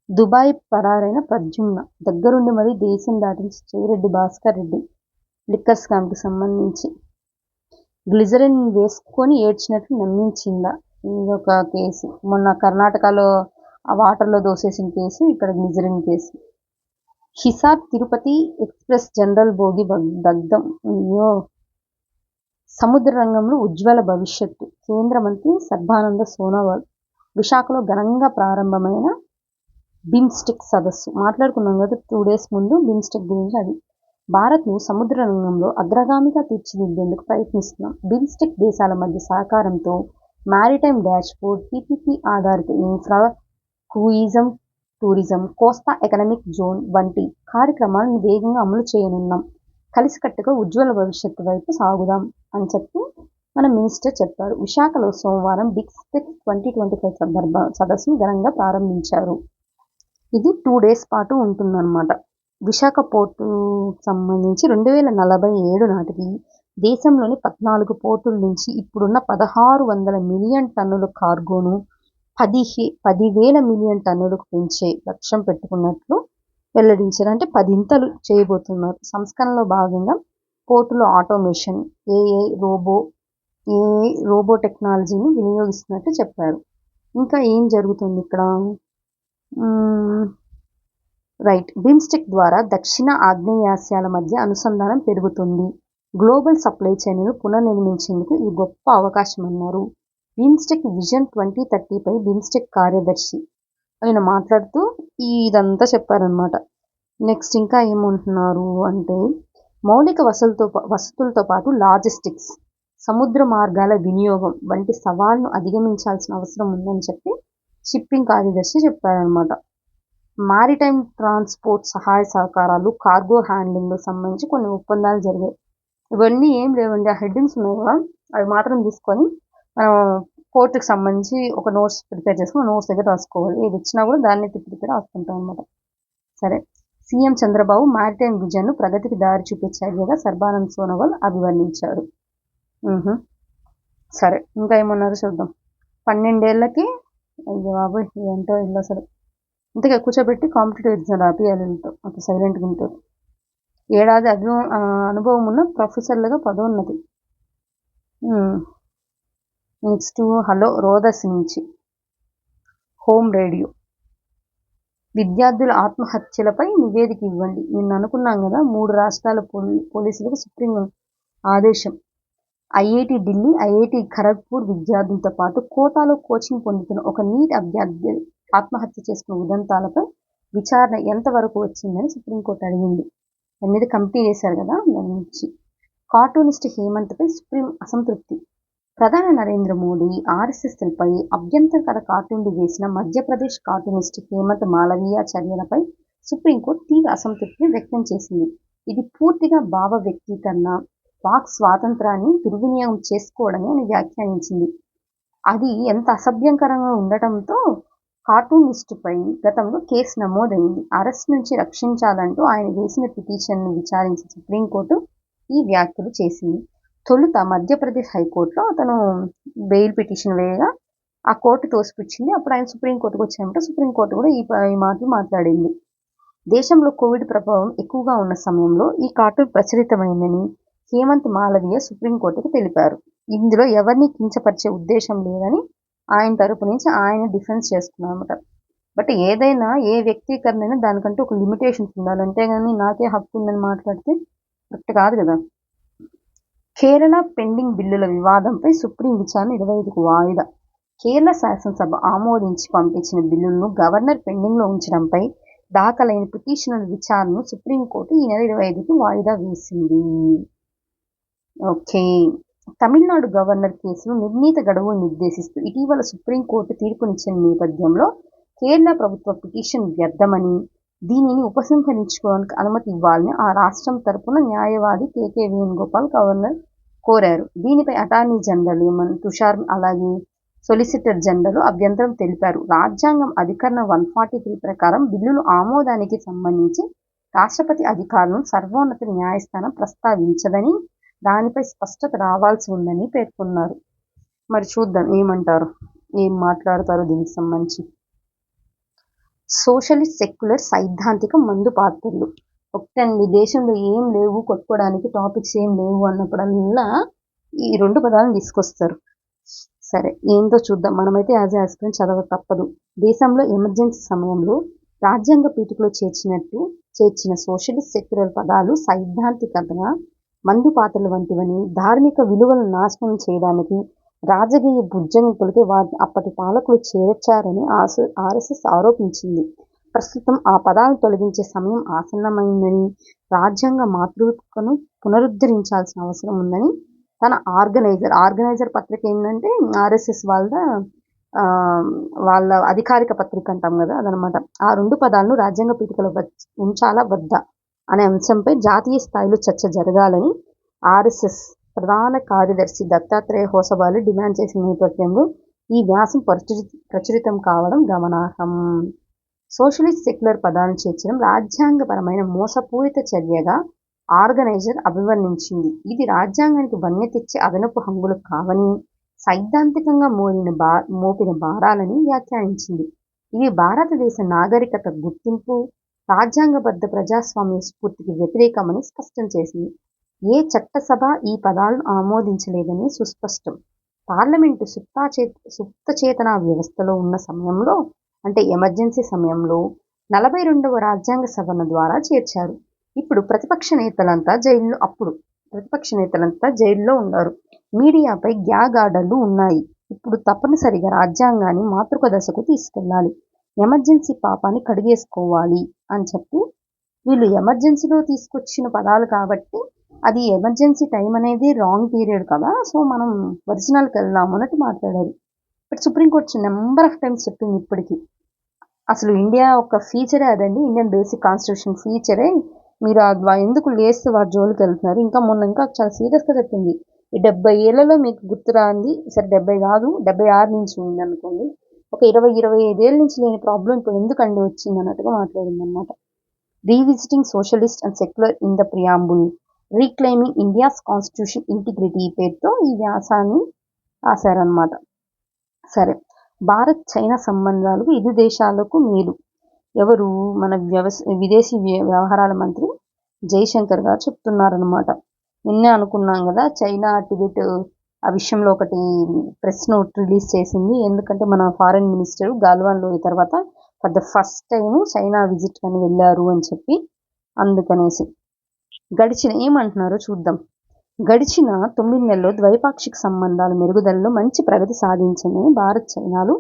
దుబాయ్ పరారైన ప్రద్యుమ్న. దగ్గరుండి మరీ దేశం దాటించి చెవిరెడ్డి భాస్కర్ రెడ్డి లిక్కర్ స్కామ్కి సంబంధించి. గ్లిజరిన్ వేసుకొని ఏడ్చినట్లు నమ్మించిందా? ఇదొక కేసు. మొన్న కర్ణాటకలో ఆ వాటర్లో దోసేసిన కేసు, ఇక్కడ glycerin case. Hisar Tirupati express general bogie దగ్ధం. అయ్యో. సముద్ర రంగంలో ఉజ్వల భవిష్యత్తు. కేంద్ర మంత్రి సర్బానంద సోనోవాల్. విశాఖలో ఘనంగా ప్రారంభమైన బిమ్స్టెక్ సదస్సు. మాట్లాడుకున్నాం కదా 2 days ముందు బిమ్స్టెక్ గురించి. అది భారత్ను సముద్ర రంగంలో అగ్రగామిగా తీర్చిదిద్దేందుకు ప్రయత్నిస్తున్నాం. బిమ్స్టెక్ దేశాల మధ్య సహకారంతో మారిటైమ్ డాష్బోర్డ్, పీపీపీ ఆధారిత ఇన్ఫ్రా, క్రూయిజం, టూరిజం, కోస్తా ఎకనామిక్ జోన్ వంటి కార్యక్రమాలను వేగంగా అమలు చేయనున్నాం. కలిసికట్టుగా ఉజ్వల భవిష్యత్తు వైపు సాగుదాం అని చెప్పి మన మినిస్టర్ చెప్పారు. విశాఖలో సోమవారం బిమ్స్టెక్ 2025 సదస్సును ఘనంగా ప్రారంభించారు. ఇది 2 days పాటు ఉంటుందన్నమాట. విశాఖ పోర్టు సంబంధించి 2047 నాటికి దేశంలోని 14 పోర్టుల నుంచి ఇప్పుడున్న 1600 మిలియన్ టన్నుల కార్గోను 10,000 మిలియన్ టన్నులకు పెంచే లక్ష్యం పెట్టుకున్నట్లు వెల్లడించారు. అంటే 10 చేయబోతున్నారు. సంస్కరణలో భాగంగా పోర్టులో ఆటోమేషన్, ఏఐ రోబో టెక్నాలజీని వినియోగిస్తున్నట్టు చెప్పారు. ఇంకా ఏం జరుగుతుంది ఇక్కడ? రైట్, బిమ్స్టెక్ ద్వారా దక్షిణ ఆగ్నేయాసియాల మధ్య అనుసంధానం పెరుగుతుంది. గ్లోబల్ సప్లై చైన్ను పునర్నిర్మించేందుకు ఇది గొప్ప అవకాశం అన్నారు. బిమ్స్టెక్ విజన్ 2030పై బిమ్స్టెక్ కార్యదర్శి ఆయన మాట్లాడుతూ ఇదంతా చెప్పారనమాట. నెక్స్ట్ ఇంకా ఏమంటున్నారు అంటే, మౌలిక వసతులతో పాటు లాజిస్టిక్స్, సముద్ర మార్గాల వినియోగం వంటి సవాళ్లను అధిగమించాల్సిన అవసరం ఉందని చెప్పి షిప్పింగ్ కార్యదర్శి చెప్పారనమాట. మారిటైమ్ ట్రాన్స్పోర్ట్ సహాయ సహకారాలు, కార్గో హ్యాండ్లింగ్కు సంబంధించి కొన్ని ఒప్పందాలు జరిగాయి. ఇవన్నీ ఏం లేవండి, ఆ హెడ్డింగ్స్ ఉన్నాయి కదా, అవి మాత్రం తీసుకొని మనం కోర్టుకి సంబంధించి ఒక నోట్స్ ప్రిపేర్ చేసుకుని నోట్స్ దగ్గర రాసుకోవాలి. ఏది వచ్చినా కూడా దాన్ని తిప్పి రాసుకుంటాం అనమాట. సరే, సీఎం చంద్రబాబు మ్యారిటైమ్ విజన్ను ప్రగతికి దారి చూపే చర్యగా సర్బానంద్ సోనోవాల్ అభివర్ణించారు. సరే, ఇంకా ఏమన్నారు చూద్దాం. 12 ఏళ్ళకి అయ్యో బాబోయ్ ఏంటో ఇల్లు అసలు ఇంతగా కూర్చోబెట్టి కాంపిటేటివ్ ఎగ్జామ్ రాపియాలి వీళ్ళతో, అంత సైలెంట్గా ఉంటారు. ఏడాది అనుభవం ఉన్న ప్రొఫెసర్లుగా పదోన్నతి. నెక్స్ట్ హలో రోదస్ నుంచి హోమ్ రేడియో. విద్యార్థుల ఆత్మహత్యలపై నివేదిక ఇవ్వండి. నిన్న అనుకున్నాం కదా, 3 రాష్ట్రాల పోలీసులకు సుప్రీం ఆదేశం. ఐఐటి ఢిల్లీ, ఐఐటి ఖరగ్పూర్ విద్యార్థులతో పాటు కోటాలో కోచింగ్ పొందుతున్న ఒక నీట్ అభ్యర్థి ఆత్మహత్య చేసుకున్న ఉదంతాలపై విచారణ ఎంతవరకు వచ్చిందని సుప్రీంకోర్టు అడిగింది. దాని మీద కమిటీ వేశారు కదా, దాని నుంచి. కార్టూనిస్ట్ హేమంత్పై సుప్రీం అసంతృప్తి. ప్రధాని నరేంద్ర మోడీ ఆర్ఎస్ఎస్పై అభ్యంతరకర కార్టూన్లు వేసిన మధ్యప్రదేశ్ కార్టూనిస్ట్ హేమంత్ మాలవీయ చర్యలపై సుప్రీంకోర్టు తీవ్ర అసంతృప్తిని వ్యక్తం చేసింది. ఇది పూర్తిగా భావ వ్యక్తీకరణ, వాక్ స్వాతంత్రాన్ని దుర్వినియోగం చేసుకోవడమే అని వ్యాఖ్యానించింది. అది ఎంత అసభ్యంకరంగా ఉండటంతో కార్టూనిస్టుపై గతంలో కేసు నమోదైంది. అరెస్ట్ నుంచి రక్షించాలంటూ ఆయన వేసిన పిటిషన్ను విచారించిన సుప్రీంకోర్టు ఈ వ్యాఖ్యలు చేసింది. తొలుత మధ్యప్రదేశ్ హైకోర్టులో అతను బెయిల్ పిటిషన్ వేయగా ఆ కోర్టు తోసిపుచ్చింది. అప్పుడు ఆయన సుప్రీంకోర్టుకు వచ్చామంటే సుప్రీంకోర్టు కూడా ఈ మాటలు మాట్లాడింది. దేశంలో కోవిడ్ ప్రభావం ఎక్కువగా ఉన్న సమయంలో ఈ కార్టూన్ ప్రచురితమైందని హేమంత్ మాలవీయ సుప్రీంకోర్టుకు తెలిపారు. ఇందులో ఎవరిని కించపరిచే ఉద్దేశం లేదని ఆయన తరపు నుంచి ఆయన డిఫెన్స్ చేసుకున్నారన్నమాట. బట్ ఏదైనా ఏ వ్యక్తీకరణ అయినా దానికంటే ఒక లిమిటేషన్స్ ఉండాలి, అంతేగాని నాకే హక్కు ఉందని మాట్లాడితే కరెక్ట్ కాదు కదా. కేరళ పెండింగ్ బిల్లుల వివాదంపై సుప్రీం విచారణ 25కు వాయిదా. కేరళ శాసనసభ ఆమోదించి పంపించిన బిల్లులను గవర్నర్ పెండింగ్లో ఉంచడంపై దాఖలైన పిటిషన్ల విచారణను సుప్రీంకోర్టు ఈ నెల 25కి వాయిదా వేసింది. ఓకే, తమిళనాడు గవర్నర్ కేసును నిర్ణీత గడువును నిర్దేశిస్తూ ఇటీవల సుప్రీంకోర్టు తీర్పునిచ్చిన నేపథ్యంలో కేరళ ప్రభుత్వ పిటిషన్ వ్యర్థమని, దీనిని ఉపసంహరించుకోవడానికి అనుమతి ఇవ్వాలని ఆ రాష్ట్రం తరపున న్యాయవాది కేకే వేణుగోపాల్ గవర్నర్ కోరారు. దీనిపై అటార్నీ జనరల్ తుషార్ అలాగే సొలిసిటర్ జనరల్ అభ్యంతరం తెలిపారు. రాజ్యాంగం అధికరణ 143 ప్రకారం బిల్లుల ఆమోదానికి సంబంధించి రాష్ట్రపతి అధికారులను సర్వోన్నత న్యాయస్థానం ప్రస్తావించదని, దానిపై స్పష్టత రావాల్సి ఉందని పేర్కొన్నారు. మరి చూద్దాం ఏం మాట్లాడతారో దీనికి సంబంధించి. సోషలిస్ట్ సెక్యులర్ సైద్ధాంతిక మందు పాత్రలు. ఒకటండి, దేశంలో ఏం లేవు కొట్టుకోవడానికి, టాపిక్స్ ఏం లేవు అన్నప్పుడల్లా ఈ 2 పదాలను తీసుకొస్తారు. సరే, ఏంటో చూద్దాం. మనమైతే యాజ్ ఆస్పిరెంట్ చదవ తప్పదు. దేశంలో ఎమర్జెన్సీ సమయంలో రాజ్యాంగ పీఠికలో చేర్చిన సోషలిస్ట్ సెక్యులర్ పదాలు సైద్ధాంతికంగా మందు పాత్రలు వంటివని, ధార్మిక విలువలను నాశనం చేయడానికి రాజకీయ బుజ్జగింపులకి వాటిని అప్పటి పాలకులు చేర్చారని ఆర్ఎస్ఎస్ ఆరోపించింది. ప్రస్తుతం ఆ పదాలను తొలగించే సమయం ఆసన్నమైందని, రాజ్యాంగ మాతృకను పునరుద్ధరించాల్సిన అవసరం ఉందని తన ఆర్గనైజర్ పత్రిక ఏంటంటే ఆర్ఎస్ఎస్ వాళ్ళ అధికారిక పత్రిక అంటాం కదా, అదనమాట. ఆ 2 పదాలను రాజ్యాంగ పీఠికలో ఉంచాలా వద్దా అనే అంశంపై జాతీయ స్థాయిలో చర్చ జరగాలని ఆర్ఎస్ఎస్ ప్రధాన కార్యదర్శి దత్తాత్రేయ హోసబాలే డిమాండ్ చేసిన నేపథ్యంలో ఈ వ్యాసం ప్రచురితం కావడం గమనార్హం. సోషలిస్ట్ సెక్యులర్ పదాలను చేర్చడం రాజ్యాంగపరమైన మోసపూరిత చర్యగా ఆర్గనైజర్ అభివర్ణించింది. ఇది రాజ్యాంగానికి వన్నె తెచ్చే అదనపు హంగులు కావని, సైద్ధాంతికంగా మోపిన భారాలని వ్యాఖ్యానించింది. ఇవి భారతదేశ నాగరికత గుర్తింపు, రాజ్యాంగబద్ధ ప్రజాస్వామ్య స్ఫూర్తికి వ్యతిరేకమని స్పష్టం చేసింది. ఏ చట్టసభ ఈ పదాలను ఆమోదించలేదని సుస్పష్టం. పార్లమెంటు సుప్తచేతనా వ్యవస్థలో ఉన్న సమయంలో, అంటే ఎమర్జెన్సీ సమయంలో 42వ రాజ్యాంగ సవరణ ద్వారా చేర్చారు. ఇప్పుడు ప్రతిపక్ష నేతలంతా జైల్లో ఉన్నారు. మీడియాపై గ్యాగ్ ఆర్డర్లు ఉన్నాయి. ఇప్పుడు తప్పనిసరిగా రాజ్యాంగాన్ని మాతృక దశకు తీసుకెళ్లాలి, ఎమర్జెన్సీ పాపాన్ని కడిగేసుకోవాలి అని చెప్పి వీళ్ళు ఎమర్జెన్సీలో తీసుకొచ్చిన పదాలు కాబట్టి అది ఎమర్జెన్సీ టైం అనేది రాంగ్ పీరియడ్ కదా, సో మనం ఒరిజినల్కి వెళ్దాము అన్నట్టు మాట్లాడారు. But supreme court number of times చెప్పింది ఇప్పటికీ. అసలు ఇండియా ఒక ఫీచరే అదండి, ఇండియన్ బేసిక్ కాన్స్టిట్యూషన్ ఫీచరే. మీరు ఎందుకు లేస్తే వాటి జోలికి వెళ్తున్నారు? ఇంకా చాలా సీరియస్గా చెప్పింది, ఈ 70 ఏళ్లలో మీకు గుర్తురాంది, సరే 70 కాదు 76 నుంచి ఉందనుకోండి, ఒక 25 ఏళ్ళ నుంచి లేని ప్రాబ్లం ఇప్పుడు ఎందుకండి వచ్చింది అన్నట్టుగా మాట్లాడిందనమాట. Revisiting socialist and secular in the preamble, reclaiming India's constitution integrity పేరుతో ఈ వ్యాసాన్ని రాశారనమాట. సరే, భారత్ చైనా సంబంధాలకు ఇరు దేశాలకు మేలు. ఎవరు? మన విదేశీ వ్యవహారాల మంత్రి జైశంకర్ గారు చెప్తున్నారనమాట. నిన్నే అనుకున్నాం కదా, చైనా టిబెట్ ఆ విషయంలో ఒకటి ప్రెస్ నోట్ రిలీజ్ చేసింది. ఎందుకంటే మన ఫారెన్ మినిస్టర్ గాల్వాన్ లోయ తర్వాత for the first time China visit అని వెళ్ళారు అని చెప్పి, అందుకనేసి ఏమంటున్నారో చూద్దాం. గడిచిన 9 నెలల్లో ద్వైపాక్షిక సంబంధాల మెరుగుదలలో మంచి ప్రగతి సాధించిందని భారత్ చైనాలు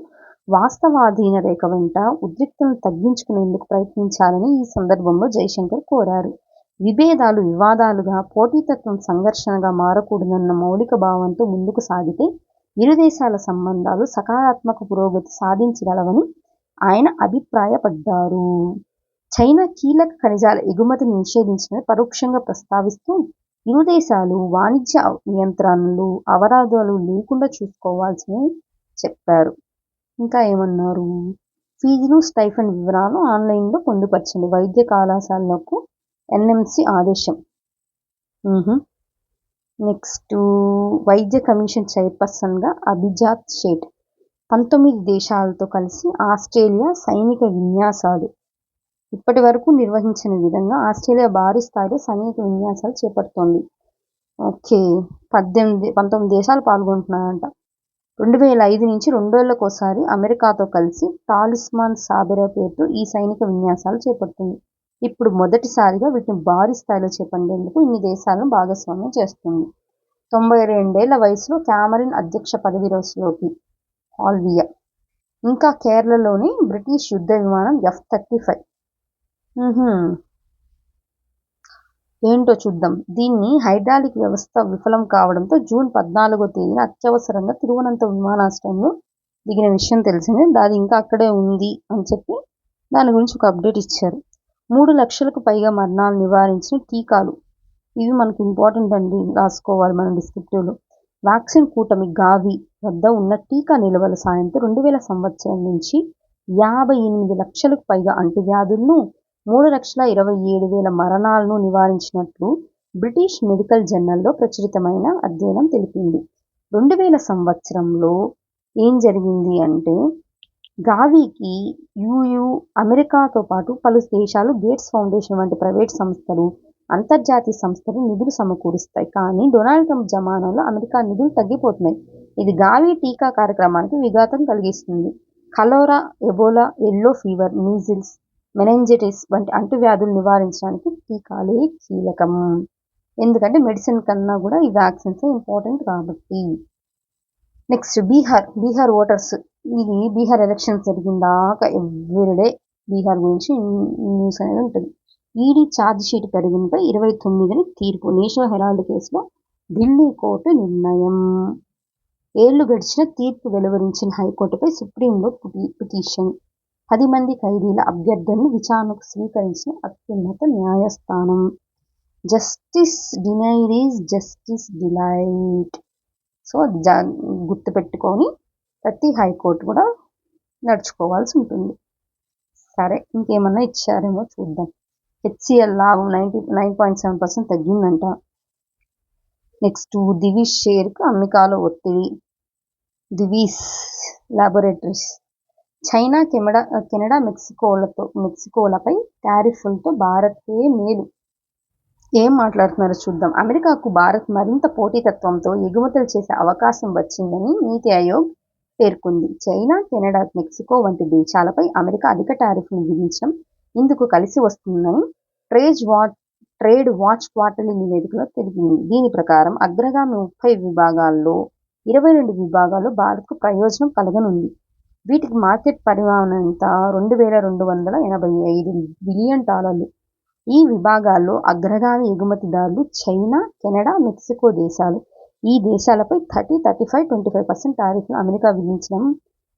వాస్తవాధీన రేఖ వెంట ఉద్రిక్తతను తగ్గించుకునేందుకు ప్రయత్నించాలని ఈ సందర్భంలో జైశంకర్ కోరారు. విభేదాలు వివాదాలుగా, పోటీతత్వం సంఘర్షణగా మారకూడదన్న మౌలిక భావంతో ముందుకు సాగితే ఇరు దేశాల సంబంధాలు సకారాత్మక పురోగతి సాధించగలవని ఆయన అభిప్రాయపడ్డారు. చైనా కీలక ఖనిజాల ఎగుమతిని నిషేధించడం పరోక్షంగా ప్రస్తావిస్తూ ఇరు దేశాలు వాణిజ్య నియంత్రణలు, అవరోధాలు లేకుండా చూసుకోవాల్సిందని చెప్పారు. ఇంకా ఏమన్నారు? ఫీజులు, స్టైఫండ్ వివరాలు ఆన్లైన్లో పొందుపరచండి. వైద్య కళాశాలలకు ఎన్ఎంసి ఆదేశం. నెక్స్ట్, వైద్య కమిషన్ చైర్పర్సన్గా అభిజాత్ షేట్. 19 దేశాలతో కలిసి ఆస్ట్రేలియా సైనిక విన్యాసాలు. ఇప్పటి వరకు నిర్వహించిన విధంగా ఆస్ట్రేలియా భారీ స్థాయిలో సైనిక విన్యాసాలు చేపడుతోంది. ఓకే, 19 దేశాలు పాల్గొంటున్నాయంట. 2005 నుంచి 2 ఏళ్లకోసారి అమెరికాతో కలిసి టాలిస్మాన్ సాబెరా పేరుతో ఈ సైనిక విన్యాసాలు చేపడుతుంది. ఇప్పుడు మొదటిసారిగా వీటిని భారీ స్థాయిలో చేపట్టేందుకు ఇన్ని దేశాలను భాగస్వామ్యం చేస్తుంది. 92 ఏళ్ల వయసులో క్యామరిన్ అధ్యక్ష పదవిలోకి ఆల్వియా. ఇంకా కేరళలోని బ్రిటిష్ యుద్ధ విమానం F-35. ఏంటో చూద్దాం. దీన్ని హైడ్రాలిక్ వ్యవస్థ విఫలం కావడంతో జూన్ 14వ తేదీన అత్యవసరంగా తిరువనంతపురం విమానాశ్రయంలో దిగిన విషయం తెలిసిందే. అది ఇంకా అక్కడే ఉంది అని చెప్పి దాని గురించి ఒక అప్డేట్ ఇచ్చారు. 3 లక్షలకు పైగా మరణాలు నివారించిన టీకాలు. ఇవి మనకి ఇంపార్టెంట్ అండి, రాసుకోవాలి మనం డిస్క్రిప్టివ్లో. వ్యాక్సిన్ కూటమి గావి వద్ద ఉన్న టీకా నిల్వల సాయంతో 2000 సంవత్సరం నుంచి 58 లక్షలకు పైగా అంటువ్యాధులను, 3,27,000 మరణాలను నివారించినట్లు బ్రిటిష్ మెడికల్ జర్నల్లో ప్రచురితమైన అధ్యయనం తెలిపింది. 2000 సంవత్సరంలో ఏం జరిగింది అంటే, గావికి యుయు, అమెరికాతో పాటు పలు దేశాలు గేట్స్ ఫౌండేషన్ వంటి ప్రైవేట్ సంస్థలు, అంతర్జాతీయ సంస్థలు నిధులు సమకూరుస్తాయి. కానీ డొనాల్డ్ ట్రంప్ జమానాలో అమెరికా నిధులు తగ్గిపోతున్నాయి. ఇది గావి టీకా కార్యక్రమానికి విఘాతం కలిగిస్తుంది. Cholera, Ebola, yellow fever, measles, meningitis వంటి అంటువ్యాధులు నివారించడానికి టీకాలే కీలకం. ఎందుకంటే మెడిసిన్ కన్నా కూడా ఈ వ్యాక్సిన్స్ ఇంపార్టెంట్ కాబట్టి. Next, Bihar voters. ఇది బీహార్ ఎలక్షన్స్ జరిగిందాక ఎవ్రీడే బీహార్ గురించి న్యూస్ అనేది ఉంటుంది. ఈడీ ఛార్జ్ షీట్ పరిగణపై 29ని తీర్పు. నేషనల్ హెరాల్డ్ కేసులో ఢిల్లీ కోర్టు నిర్ణయం. ఏళ్లు గడిచిన తీర్పు వెలువరించిన హైకోర్టుపై సుప్రీంలో పిటిషన్. 10 మంది ఖైదీల అభ్యర్థనను విచారణకు స్వీకరించిన అత్యున్నత న్యాయస్థానం. Justice denied is justice delight. So గుర్తుపెట్టుకొని ప్రతి హైకోర్టు కూడా నడుచుకోవాల్సి ఉంటుంది. సరే, ఇంకేమన్నా ఇచ్చారేమో చూద్దాం. హెచ్సిఎల్ లాభం 9.7% తగ్గిందంట. నెక్స్ట్, దివీస్ షేర్కు అమ్మకాల ఒత్తిడి. దివీస్ లాబొరేటరీస్. చైనా, కెనడా, మెక్సికోలపై టారిఫ్లతో భారత్కే మేలు. ఏం మాట్లాడుతున్నారో చూద్దాం. అమెరికాకు భారత్ మరింత పోటీతత్వంతో ఎగుమతులు చేసే అవకాశం వచ్చిందని నీతి ఆయోగ్ పేర్కొంది. చైనా, కెనడా, మెక్సికో వంటి దేశాలపై అమెరికా అధిక టారిఫ్ను విధించడం ఇందుకు కలిసి వస్తుందని ట్రేడ్ వాచ్ క్వార్టర్లీ నివేదికలో తెలిపింది. దీని ప్రకారం అగ్రగామి 30 విభాగాల్లో 22 విభాగాల్లో భారత్కు ప్రయోజనం కలగనుంది. వీటికి మార్కెట్ పరిమాణం ఎంత? $2,285 బిలియన్. ఈ విభాగాల్లో అగ్రగామి ఎగుమతిదారులు చైనా, కెనడా, మెక్సికో దేశాలు. ఈ దేశాలపై 30, 35, 25% టారిఫ్ను అమెరికా విధించడం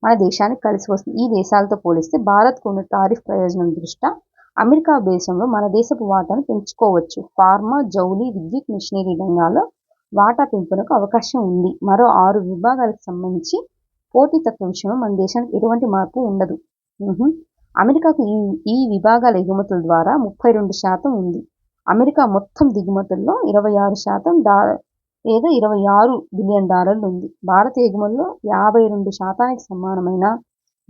మన దేశానికి కలిసి వస్తుంది. ఈ దేశాలతో పోలిస్తే భారత్కు ఉన్న టారిఫ్ ప్రయోజనం దృష్ట్యా అమెరికా దేశంలో మన దేశపు వాటాను పెంచుకోవచ్చు. ఫార్మా, జౌళి, విద్యుత్, మిషనరీ రంగాల్లో వాటా పెంపునకు అవకాశం ఉంది. మరో 6 విభాగాలకు సంబంధించి పోటీతత్వ విషయంలో మన దేశానికి ఎటువంటి మార్పు ఉండదు. అమెరికాకు ఈ విభాగాల ఎగుమతుల ద్వారా 32% ఉంది. అమెరికా మొత్తం దిగుమతుల్లో 26% లేదా $26 బిలియన్ ఉంది. భారత ఎగుమతుల్లో 52% సమానమైన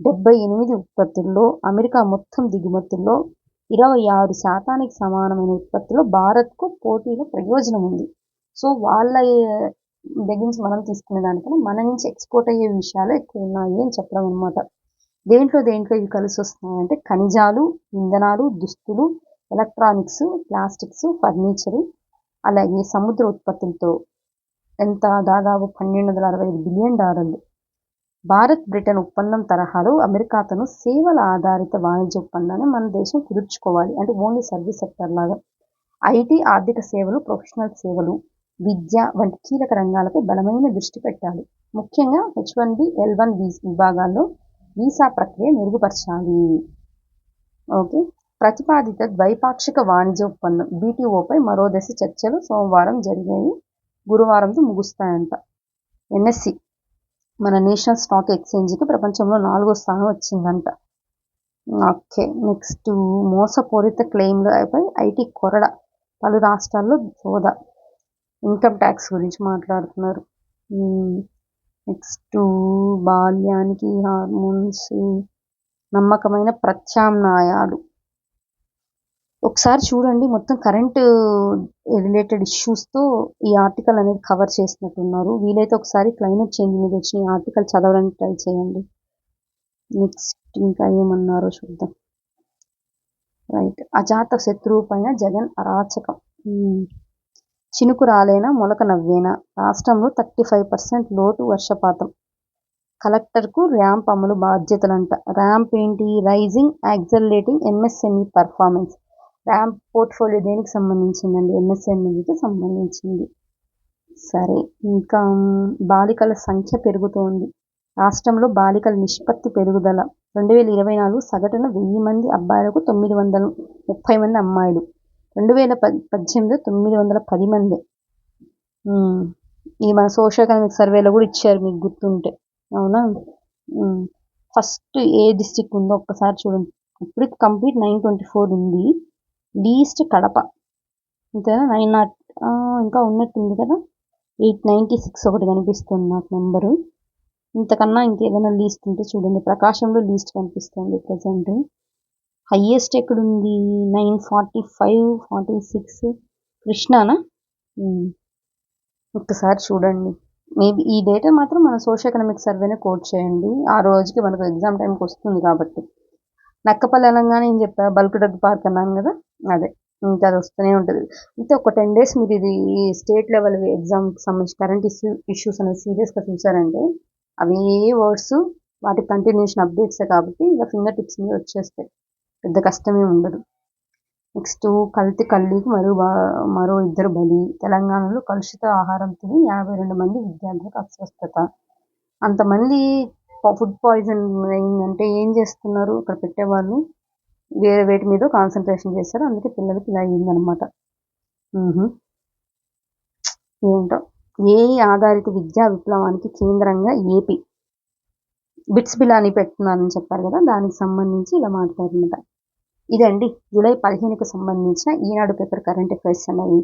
78 ఉత్పత్తుల్లో అమెరికా మొత్తం దిగుమతుల్లో 26% సమానమైన ఉత్పత్తుల్లో భారత్కు పోటీలో ప్రయోజనం ఉంది. సో వాళ్ళ దగ్గర నుంచి మనం తీసుకునే దానికన్నా మన నుంచి ఎక్స్పోర్ట్ అయ్యే విషయాలు ఎక్కువ ఉన్నాయి అని చెప్పడం అనమాట. దేంట్లో ఇవి కలిసి వస్తున్నాయంటే ఖనిజాలు, ఇంధనాలు, దుస్తులు, ఎలక్ట్రానిక్స్, ప్లాస్టిక్స్, ఫర్నిచరు, అలాగే సముద్ర ఉత్పత్తులతో ఎంత దాదాపు $1265 బిలియన్. భారత్ బ్రిటన్ ఒప్పందం తరహాలో అమెరికాతోనూ సేవల ఆధారిత వాణిజ్య ఒప్పందాన్ని మన దేశం కుదుర్చుకోవాలి. అంటే ఓన్లీ సర్వీస్ సెక్టర్ లాగా. ఐటీ, ఆర్థిక సేవలు, ప్రొఫెషనల్ సేవలు, విద్య వంటి కీలక రంగాలపై బలమైన దృష్టి పెట్టాలి. ముఖ్యంగా H1B, L1 విభాగాల్లో వీసా ప్రక్రియ మెరుగుపరచాలి. ఓకే, ప్రతిపాదిత ద్వైపాక్షిక వాణిజ్య ఒప్పందం BTOపై మరో దశ చర్చలు సోమవారం జరిగాయి. గురువారంతో ముగుస్తాయంట. NSE మన నేషనల్ స్టాక్ ఎక్స్చేంజ్కి ప్రపంచంలో 4వ స్థానం వచ్చిందంట. ఓకే, నెక్స్ట్ మోసపూరిత క్లెయిమ్లపై ఐటీ కొరడ, పలు రాష్ట్రాల్లో సోదా. ఇన్కమ్ ట్యాక్స్ గురించి మాట్లాడుతున్నారు. నెక్స్ట్ బాల్యానికి హార్మోన్స్, నమ్మకమైన ప్రత్యామ్నాయాలు. ఒకసారి చూడండి, మొత్తం కరెంట్ రిలేటెడ్ ఇష్యూస్తో ఈ ఆర్టికల్ అనేది కవర్ చేసినట్టున్నారు. వీలైతే ఒకసారి క్లైమేట్ చేంజ్ మీద వచ్చిన ఈ ఆర్టికల్ చదవడానికి ట్రై చేయండి. నెక్స్ట్ ఇంకా ఏమన్నారో చూద్దాం. రైట్, అజాత శత్రువు పైన జగన్ అరాచకం. చినుకు రాలేనా మొలక నవ్వేనా, రాష్ట్రంలో 35% లోటు వర్షపాతం. కలెక్టర్కు ర్యాంప్ అమలు బాధ్యతలంట. ర్యాంప్ ఏంటి? Raising accelerating MSME performance. RAMP portfolio దేనికి సంబంధించిందండి? MSMEకి సంబంధించింది. సరే, ఇంకా బాలికల సంఖ్య పెరుగుతోంది. రాష్ట్రంలో బాలికల నిష్పత్తి పెరుగుదల. 2024 సగటున 1000 మంది అబ్బాయిలకు 930 మంది అమ్మాయిలు. 2018 910 మంది. ఇది మన సోషల్ ఎకనామిక్ సర్వేలో కూడా ఇచ్చారు, మీకు గుర్తుంటే. అవునా? ఫస్ట్ ఏ డిస్టిక్ ఉందో ఒక్కసారి చూడండి. ఇప్పుడు కంప్లీట్ 924 ఉంది. లీస్ట్ కడప, అంతేనా? 900 ఇంకా ఉన్నట్టుంది కదా. 896 ఒకటి కనిపిస్తుంది నాకు నెంబరు. ఇంతకన్నా ఇంకేదైనా లీస్ట్ ఉంటే చూడండి. ప్రకాశంలో లీస్ట్ కనిపిస్తుంది ప్రజెంట్. హయ్యెస్ట్ ఎక్కడుంది? 945, 46 కృష్ణానా? ఒక్కసారి చూడండి. మేబీ ఈ డేటా మాత్రం మన సోషల్ ఎకనామిక్ సర్వేనే కోట్ చేయండి. ఆ రోజుకి మనకు ఎగ్జామ్ టైంకి వస్తుంది కాబట్టి. నక్కపల్లి అనగానే ఏం చెప్పా? బల్క్ డ్రగ్ పార్క్ అన్నాను కదా, అదే. ఇంకా అది వస్తూనే ఉంటుంది. అయితే ఒక 10 days మీరు ఇది స్టేట్ లెవెల్ ఎగ్జామ్కి సంబంధించి కరెంట్ ఇష్యూస్ అనేది సీరియస్గా చూసారంటే అవి ఏ వర్డ్స్ వాటి కంటిన్యూషన్ అప్డేట్సే కాబట్టి ఇలా ఫింగర్ టిప్స్ మీద వచ్చేస్తాయి, పెద్ద కష్టమే ఉండదు. నెక్స్ట్ కల్తీ కల్లీకి మరో 2 బలి. తెలంగాణలో కలుషిత ఆహారం తిని 52 మంది విద్యార్థులకు అస్వస్థత. అంతమంది ఫుడ్ పాయిజన్ అయిందంటే ఏం చేస్తున్నారు? అక్కడ పెట్టేవాళ్ళు వేరే వేటి మీద కాన్సన్ట్రేషన్ చేస్తారు, అందుకే పిల్లలకి ఇలా అయిందనమాట. ఏంటో. ఏఐ ఆధారిత విద్యా విప్లవానికి కేంద్రంగా ఏపీ బిట్స్ బిలాని పెడుతున్నారని చెప్పారు కదా, దానికి సంబంధించి ఇలా మాట్లాడుతున్నమాట. ఇదండి జూలై 15కు సంబంధించిన ఈనాడు పేపర్ కరెంట్ అఫైర్స్ అనేవి.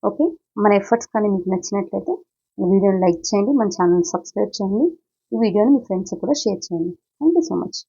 ఓకే, మన ఎఫర్ట్స్ కానీ మీకు నచ్చినట్లయితే ఈ వీడియోని లైక్ చేయండి, మన ఛానల్ సబ్స్క్రైబ్ చేయండి, ఈ వీడియోని మీ ఫ్రెండ్స్కి కూడా షేర్ చేయండి. Thank you so much.